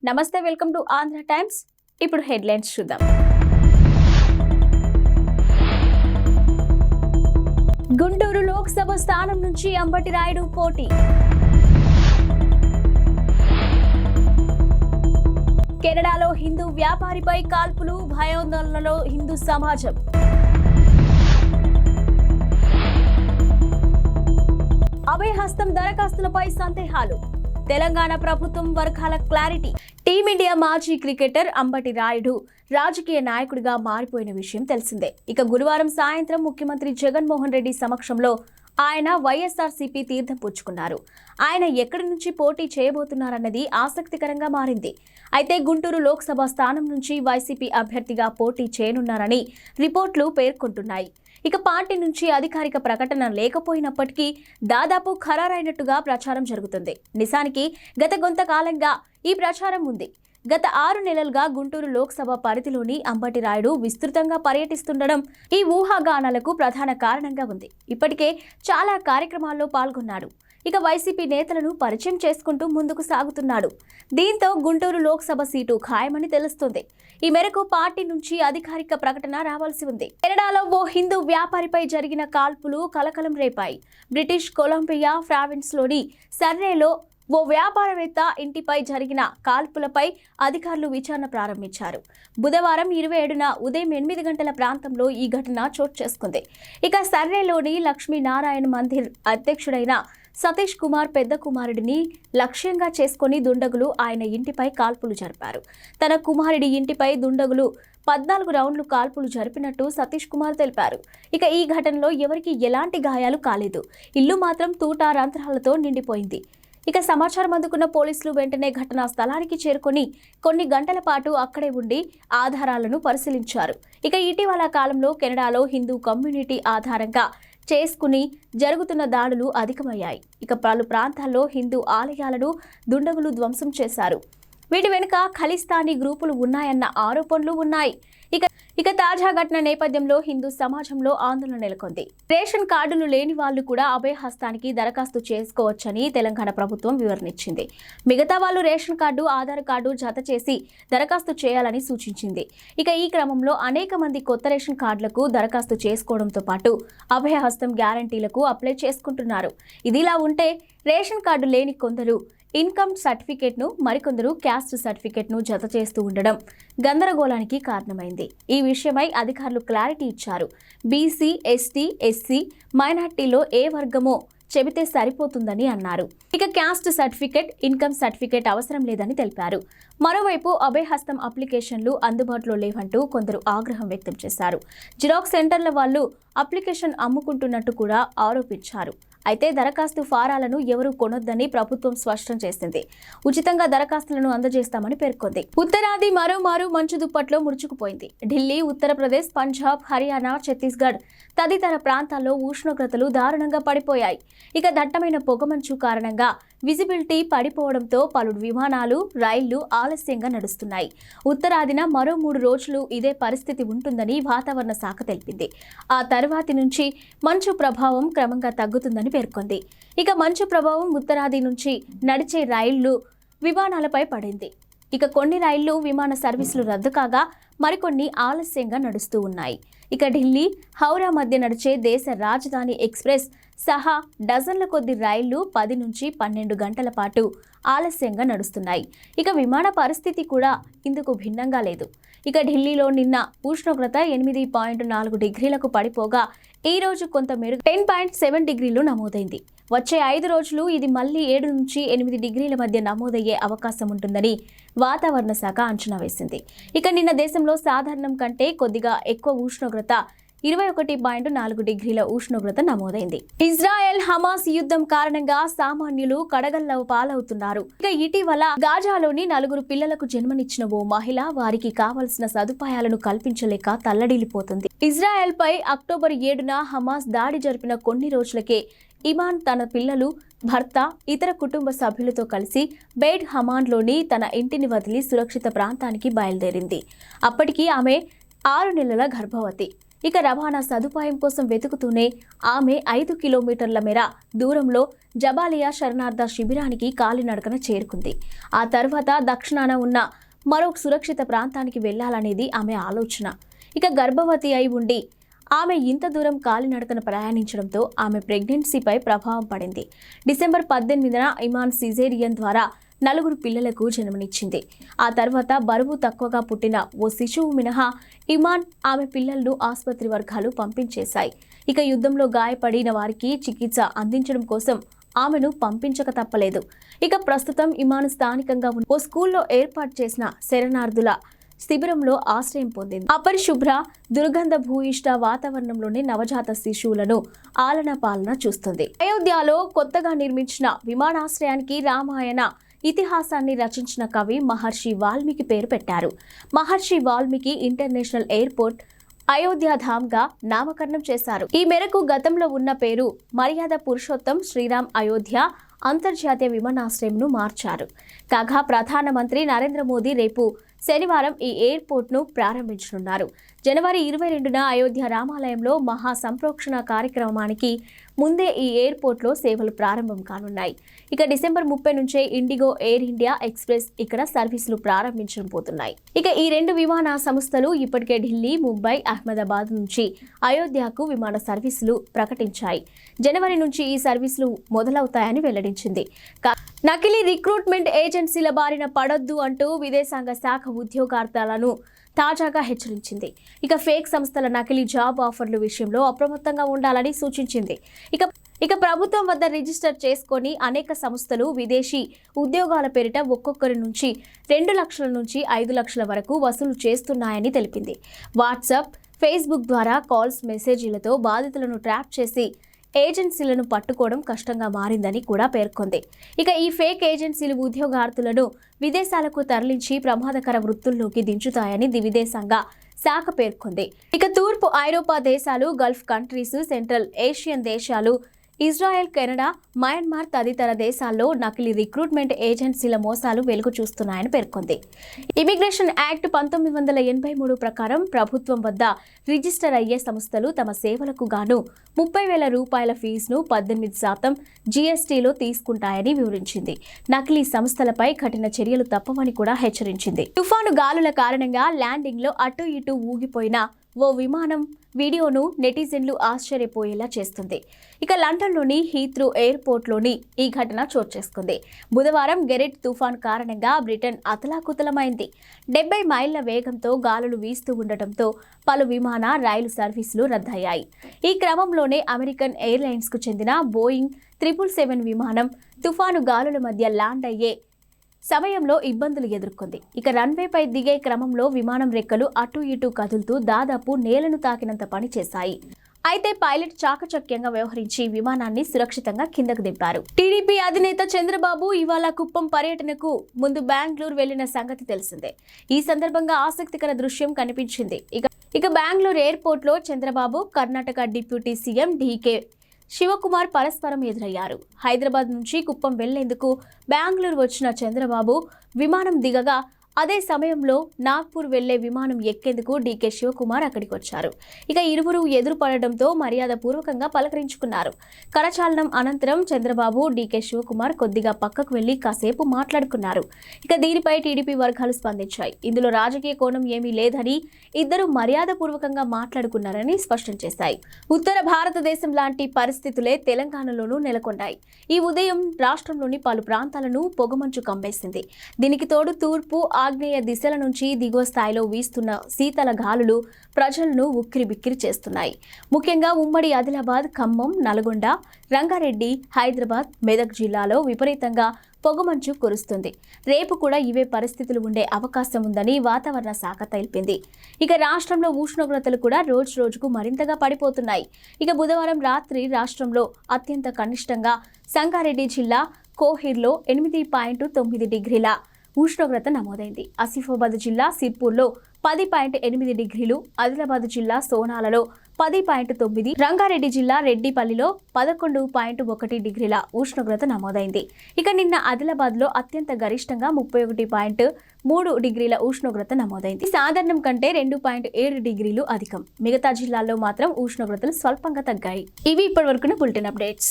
నమస్తే, welcome to Andhra times. ఇప్పుడు headlines చూద్దాం. గుంటూరు లోక్సభ స్థానం నుంచి అంబటి రాయుడు పోటీ. కెనడాలో హిందూ వ్యాపారిపై కాల్పులు, భయాందోళనలో హిందూ సమాజం. అభయహస్తం దరఖాస్తులపై సందేహాలు, తెలంగాణ ప్రభుత్వం వర్గాల క్లారిటీ. టీమిండియా మాజీ క్రికెటర్ అంబటి రాయుడు రాజకీయ నాయకుడిగా మారిపోయిన విషయం తెలిసిందే. ఇక గురువారం సాయంత్రం ముఖ్యమంత్రి జగన్మోహన్ రెడ్డి సమక్షంలో ఆయన వైఎస్ఆర్సీపీ తీర్థం పుచ్చుకున్నారు. ఆయన ఎక్కడి నుంచి పోటీ చేయబోతున్నారన్నది ఆసక్తికరంగా మారింది. అయితే గుంటూరు లోక్సభ స్థానం నుంచి వైసీపీ అభ్యర్థిగా పోటీ చేయనున్నారని రిపోర్టులు పేర్కొంటున్నాయి. ఇక పార్టీ నుంచి అధికారిక ప్రకటన లేకపోయినప్పటికీ దాదాపు ఖరారైనట్టుగా ప్రచారం జరుగుతుంది. నిజానికి గత కొంతకాలంగా ఈ ప్రచారం ఉంది. గత 6 నెలలుగా గుంటూరు లోక్సభ పరిధిలోని అంబటి రాయుడు విస్తృతంగా పర్యటిస్తుండడం ఈ ఊహాగానాలకు ప్రధాన కారణంగా ఉంది. ఇప్పటికే చాలా కార్యక్రమాల్లో పాల్గొన్నాడు. ఇక వైసీపీ నేతలను పరిచయం చేసుకుంటూ ముందుకు సాగుతున్నాడు. దీంతో గుంటూరు లోక్సభ సీటు ఖాయమని తెలుస్తుంది. ఈ మేరకు పార్టీ నుంచి అధికారిక ప్రకటన రావాల్సి ఉంది. కెనడాలో ఓ హిందూ వ్యాపారిపై జరిగిన కాల్పులు కలకలం రేపాయి. బ్రిటిష్ కొలంబియా ప్రావిన్స్లోని సర్రేలో ఓ వ్యాపారవేత్త ఇంటిపై జరిగిన కాల్పులపై అధికారులు విచారణ ప్రారంభించారు. బుధవారం 27న ఉదయం 8 గంటల ప్రాంతంలో ఈ ఘటన చోటు చేసుకుంది. ఇక సర్రేలోని లక్ష్మీనారాయణ మందిర్ అధ్యక్షుడైన సతీష్ కుమార్ పెద్ద కుమారుడిని లక్ష్యంగా చేసుకుని దుండగులు ఆయన ఇంటిపై కాల్పులు జరిపారు. తన కుమారుడి ఇంటిపై దుండగులు 14 రౌండ్లు కాల్పులు జరిపినట్టు సతీష్ కుమార్ తెలిపారు. ఇక ఈ ఘటనలో ఎవరికి ఎలాంటి గాయాలు కాలేదు. ఇల్లు మాత్రం తూటారంధ్రాలతో నిండిపోయింది. ఇక సమాచారం అందుకున్న పోలీసులు వెంటనే ఘటనా స్థలానికి చేరుకొని కొన్ని గంటల పాటు అక్కడే ఉండి ఆధారాలను పరిశీలించారు. ఇక ఇటీవల కాలంలో కెనడాలో హిందూ కమ్యూనిటీ ఆధారంగా చేసుకుని జరుగుతున్న దాడులు అధికమయ్యాయి. ఇక పలు ప్రాంతాల్లో హిందూ ఆలయాలను దుండగులు ధ్వంసం చేశారు. వీటి వెనుక ఖలిస్తానీ గ్రూపులు ఉన్నాయన్న ఆరోపణలు ఉన్నాయి. ఇక తాజా ఘటన నేపథ్యంలో హిందూ సమాజంలో ఆందోళన నెలకొంది. రేషన్ కార్డులు లేని వాళ్లు కూడా అభయహస్తానికి దరఖాస్తు చేసుకోవచ్చని తెలంగాణ ప్రభుత్వం వివరణిచ్చింది. మిగతా వాళ్ళు రేషన్ కార్డు, ఆధార్ కార్డు జత చేసి దరఖాస్తు చేయాలని సూచించింది. ఇక ఈ క్రమంలో అనేక మంది కొత్త రేషన్ కార్డులకు దరఖాస్తు చేసుకోవడంతో పాటు అభయహస్తం గ్యారంటీలకు అప్లై చేసుకుంటున్నారు. ఇదిలా ఉంటే రేషన్ కార్డు లేని కొందరు ఇన్కమ్ సర్టిఫికేట్ను, మరికొందరు క్యాస్ట్ సర్టిఫికేట్ను జత చేస్తూ ఉండడం గందరగోళానికి కారణమైంది. ఈ విషయమై అధికారులు క్లారిటీ ఇచ్చారు. బీసీ, ఎస్టీ, ఎస్సీ, మైనార్టీలో ఏ వర్గమో చెబితే సరిపోతుందని అన్నారు. ఇక క్యాస్ట్ సర్టిఫికేట్, ఇన్కమ్ సర్టిఫికేట్ అవసరం లేదని తెలిపారు. మరోవైపు అభయహస్తం అప్లికేషన్లు అందుబాటులో లేవంటూ కొందరు ఆగ్రహం వ్యక్తం చేశారు. జిరాక్స్ సెంటర్ల వాళ్ళు అప్లికేషన్ అమ్ముకుంటున్నట్టు కూడా ఆరోపించారు. అయితే దరఖాస్తు ఫారాలను ఎవరూ కొనొద్దని ప్రభుత్వం స్పష్టం చేసింది. ఉచితంగా దరఖాస్తులను అందజేస్తామని పేర్కొంది. ఉత్తరాది మరోమారు మంచు దుప్పట్లో ముడుచుకుపోయింది. ఢిల్లీ, ఉత్తరప్రదేశ్, పంజాబ్, హర్యానా, ఛత్తీస్గఢ్ తదితర ప్రాంతాల్లో ఉష్ణోగ్రతలు దారుణంగా పడిపోయాయి. ఇక దట్టమైన పొగమంచు కారణంగా విజిబిలిటీ పడిపోవడంతో పలు విమానాలు, రైళ్లు ఆలస్యంగా నడుస్తున్నాయి. ఉత్తరాదిన మరో 3 రోజులు ఇదే పరిస్థితి ఉంటుందని వాతావరణ శాఖ తెలిపింది. ఆ తర్వాతి నుంచి మంచు ప్రభావం క్రమంగా తగ్గుతుందని పేర్కొంది. ఇక మంచు ప్రభావం ఉత్తరాది నుంచి నడిచే రైళ్లు, విమానాలపై పడింది. ఇక కొన్ని రైళ్లు, విమాన సర్వీసులు రద్దు కాగా మరికొన్ని ఆలస్యంగా నడుస్తూ ఉన్నాయి. ఇక ఢిల్లీ, హౌరా మధ్య నడిచే దేశ రాజధాని ఎక్స్ప్రెస్ సహా డజన్ల కొద్ది రైళ్లు 10 నుంచి 12 గంటల పాటు ఆలస్యంగా నడుస్తున్నాయి. ఇక విమాన పరిస్థితి కూడా ఇందుకు భిన్నంగా లేదు. ఇక ఢిల్లీలో నిన్న ఉష్ణోగ్రత 8.4 డిగ్రీలకు పడిపోగా ఈ రోజు కొంత మేరకు 10.7 డిగ్రీలు నమోదైంది. వచ్చే 5 రోజులు ఇది మళ్లీ 7 నుంచి 8 డిగ్రీల మధ్య నమోదయ్యే అవకాశం ఉంటుందని వాతావరణ శాఖ అంచనా వేసింది. ఇక నిన్న దేశంలో సాధారణం కంటే కొద్దిగా ఎక్కువ ఉష్ణోగ్రత 21.4 డిగ్రీల ఉష్ణోగ్రత నమోదైంది. ఇజ్రాయెల్ హమాస్ యుద్ధం కారణంగా సామాన్యులు కడగల్ల పాలవుతున్నారు. ఇక ఇటీవల గాజాలోని 4 పిల్లలకు జన్మనిచ్చిన ఓ మహిళ వారికి కావలసిన సదుపాయాలను కల్పించలేక తల్లడిల్లిపోతుంది. ఇజ్రాయెల్ పై అక్టోబర్ 7న హమాస్ దాడి జరిపిన కొన్ని రోజులకే ఇమాన్ తన పిల్లలు, భర్త, ఇతర కుటుంబ సభ్యులతో కలిసి బెయిట్ హమాన్లోని తన ఇంటిని వదిలి సురక్షిత ప్రాంతానికి బయలుదేరింది. అప్పటికి ఆమె 6 నెలల గర్భవతి. ఇక రవాణా సదుపాయం కోసం వెతుకుతూనే ఆమె 5 కిలోమీటర్ల మేర దూరంలో జబాలియా శరణార్థ శిబిరానికి కాలినడకన చేరుకుంది. ఆ తర్వాత దక్షిణాన ఉన్న మరో సురక్షిత ప్రాంతానికి వెళ్లాలనేది ఆమె ఆలోచన. ఇక గర్భవతి అయి ఉండి ఆమె ఇంత దూరం కాలినడకన ప్రయాణించడంతో ఆమె ప్రెగ్నెన్సీపై ప్రభావం పడింది. డిసెంబర్ 18న ఇమాన్ సిజేరియన్ ద్వారా 4 పిల్లలకు జన్మనిచ్చింది. ఆ తర్వాత బరువు తక్కువగా పుట్టిన ఓ శిశువు మినహా ఇమాన్ ఆమె పిల్లలను ఆసుపత్రి వర్గాలు పంపించేశాయి. ఇక యుద్ధంలో గాయపడిన వారికి చికిత్స అందించడం కోసం ఆమెను పంపించక తప్పలేదు. ఇక ప్రస్తుతం ఇమాన్ స్థానికంగా ఉన్న ఓ స్కూల్లో ఏర్పాటు చేసిన శరణార్థుల శిబిరంలో ఆశ్రయం పొందింది. అపరిశుభ్ర దుర్గంధ భూయిష్ట వాతావరణంలోని నవజాత శిశువులను ఆలన పాలన చూస్తుంది. అయోధ్యలో కొత్తగా నిర్మించిన విమానాశ్రయానికి రామాయణ ఇతిహాసాన్ని రచించిన కవి మహర్షి వాల్మీకి పేరు పెట్టారు. మహర్షి వాల్మీకి ఇంటర్నేషనల్ ఎయిర్పోర్ట్ అయోధ్యాధామ్గా నామకరణం చేశారు. ఈ మేరకు గతంలో ఉన్న పేరు మర్యాద పురుషోత్తం శ్రీరామ్ అయోధ్య అంతర్జాతీయ విమానాశ్రయంను మార్చారు. కాగా ప్రధానమంత్రి నరేంద్ర మోదీ రేపు శనివారం ఈ ఎయిర్పోర్ట్ను ప్రారంభించనున్నారు. జనవరి 22న అయోధ్య రామాలయంలో మహా సంప్రోక్షణ కార్యక్రమానికి ముందే ఈ ఎయిర్పోర్ట్లో సేవలు ప్రారంభం కానున్నాయి. ఇక డిసెంబర్ 30 నుంచే ఇండిగో, ఎయిర్ ఇండియా ఎక్స్ప్రెస్ ఇక్కడ సర్వీసులు ప్రారంభించబోతున్నాయి. ఇక ఈ 2 విమాన సంస్థలు ఇప్పటికే ఢిల్లీ, ముంబై, అహ్మదాబాద్ నుంచి అయోధ్యకు విమాన సర్వీసులు ప్రకటించాయి. జనవరి నుంచి ఈ సర్వీసులు మొదలవుతాయని వెల్లడించింది. నకిలీ రిక్రూట్మెంట్ ఏజెన్సీల బారిన పడొద్దు అంటూ విదేశాంగ శాఖ ఉద్యోగార్థులను తాజాగా హెచ్చరించింది. ఇక ఫేక్ సంస్థల నకిలీ జాబ్ ఆఫర్ల విషయంలో అప్రమత్తంగా ఉండాలని సూచించింది. ఇక ప్రభుత్వం వద్ద రిజిస్టర్ చేసుకొని అనేక సంస్థలు విదేశీ ఉద్యోగాల పేరిట ఒక్కొక్కరి నుంచి 2 లక్షల నుంచి 5 లక్షల వరకు వసూలు చేస్తున్నాయని తెలిపింది. వాట్సాప్, ఫేస్బుక్ ద్వారా కాల్స్, మెసేజీలతో బాధితులను ట్రాప్ చేసి ఏజెన్సీలను పట్టుకోవడం కష్టంగా మారిందని కూడా పేర్కొంది. ఇక ఈ ఫేక్ ఏజెన్సీలు ఉద్యోగార్థులను విదేశాలకు తరలించి ప్రమాదకర వృత్తుల్లోకి దించుతాయని విదేశాంగ శాఖ పేర్కొంది. ఇక తూర్పు ఐరోపా దేశాలు, గల్ఫ్ కంట్రీస్, సెంట్రల్ ఏషియన్ దేశాలు, ఇజ్రాయెల్, కెనడా, మయన్మార్ తదితర దేశాల్లో నకిలీ రిక్రూట్మెంట్ ఏజెన్సీల మోసాలు వెలుగు చూస్తున్నాయని పేర్కొంది. ఇమిగ్రేషన్ యాక్ట్ 1983 ప్రకారం ప్రభుత్వం వద్ద రిజిస్టర్ అయ్యే సంస్థలు తమ సేవలకు గాను 30,000 రూపాయల ఫీజును 18% జీఎస్టీలో తీసుకుంటాయని వివరించింది. నకిలీ సంస్థలపై కఠిన చర్యలు తప్పవని కూడా హెచ్చరించింది. తుఫాను గాలుల కారణంగా ల్యాండింగ్లో అటు ఇటు ఊగిపోయిన ఓ విమానం వీడియోను నెటిజన్లు ఆశ్చర్యపోయేలా చేస్తుంది. ఇక లండన్లోని హీత్రూ ఎయిర్పోర్ట్లోని ఈ ఘటన చోటు చేసుకుంది. బుధవారం గెరెట్ తుఫాన్ కారణంగా బ్రిటన్ అతలాకుతలమైంది. 70 మైళ్ల వేగంతో గాలులు వీస్తూ ఉండటంతో పలు విమాన, రైలు సర్వీసులు రద్దయ్యాయి. ఈ క్రమంలోనే అమెరికన్ ఎయిర్లైన్స్కు చెందిన బోయింగ్ 777 విమానం తుఫాను గాలుల మధ్య ల్యాండ్ అయ్యే సమయంలో ఇబ్బందులు ఎదుర్కొంది. ఇక రన్వేపై దిగే క్రమంలో విమానం రెక్కలు అటు ఇటు కదులుతూ దాదాపు నేలను తాకినంత పని చేశాయి. అయితే పైలట్ చాకచక్యంగా వ్యవహరించి విమానాన్ని సురక్షితంగా కిందకు దింపారు. టీడీపీ అధినేత చంద్రబాబు ఇవాళ కుప్పం పర్యటనకు ముందు బెంగళూరు వెళ్లిన సంగతి తెలిసిందే. ఈ సందర్భంగా ఆసక్తికర దృశ్యం కనిపించింది. ఇక బెంగళూరు ఎయిర్పోర్ట్లో చంద్రబాబు, కర్ణాటక డిప్యూటీ సీఎం డీకే శివకుమార్ పరస్పరం ఎదురయ్యారు. హైదరాబాద్ నుంచి కుప్పం వెళ్లేందుకు బెంగళూరు వచ్చిన చంద్రబాబు విమానం దిగగా అదే సమయంలో నాగ్పూర్ వెళ్లే విమానం ఎక్కేందుకు డీకే శివకుమార్ అక్కడికి వచ్చారు. ఇక ఇరువురు ఎదురుపడడంతో మర్యాద పూర్వకంగా పలకరించుకున్నారు. కరచాలనం అనంతరం చంద్రబాబు, డీకే శివకుమార్ కొద్దిగా పక్కకు వెళ్లి కాసేపు మాట్లాడుకున్నారు. ఇక దీనిపై టీడీపీ వర్గాలు స్పందించాయి. ఇందులో రాజకీయ కోణం ఏమీ లేదని, ఇద్దరు మర్యాద పూర్వకంగా మాట్లాడుకున్నారని స్పష్టం చేశాయి. ఉత్తర భారతదేశం లాంటి పరిస్థితులే తెలంగాణలోనూ నెలకొన్నాయి. ఈ ఉదయం రాష్ట్రంలోని పలు ప్రాంతాలను పొగమంచు కమ్మేసింది. దీనికి తోడు తూర్పు, ఆగ్నేయ దిశల నుంచి దిగువ స్థాయిలో వీస్తున్న శీతల గాలులు ప్రజలను ఉక్కిరిబిక్కిరి చేస్తున్నాయి. ముఖ్యంగా ఉమ్మడి ఆదిలాబాద్, ఖమ్మం, నల్గొండ, రంగారెడ్డి, హైదరాబాద్, మెదక్ జిల్లాలో విపరీతంగా పొగమంచు కురుస్తుంది. రేపు కూడా ఇవే పరిస్థితులు ఉండే అవకాశం ఉందని వాతావరణ శాఖ తెలిపింది. ఇక రాష్ట్రంలో ఉష్ణోగ్రతలు కూడా రోజు రోజుకు మరింతగా పడిపోతున్నాయి. ఇక బుధవారం రాత్రి రాష్ట్రంలో అత్యంత కనిష్టంగా సంగారెడ్డి జిల్లా కోహిర్లో 8.9 డిగ్రీల ఉష్ణోగ్రత నమోదైంది. ఆసిఫాబాద్ జిల్లా సిర్పూర్లో 10.8 డిగ్రీలు, ఆదిలాబాద్ జిల్లా సోనాలలో 10.9, రంగారెడ్డి జిల్లా రెడ్డిపల్లిలో 11.1 డిగ్రీల ఉష్ణోగ్రత నమోదైంది. ఇక నిన్న ఆదిలాబాద్ లో అత్యంత గరిష్టంగా 31.3 డిగ్రీల ఉష్ణోగ్రత నమోదైంది. సాధారణం కంటే 2.7 డిగ్రీలు అధికం. మిగతా జిల్లాల్లో మాత్రం ఉష్ణోగ్రతలు స్వల్పంగా తగ్గాయి. ఇవి ఇప్పటివరకున్న బులెటిన్ అప్డేట్స్.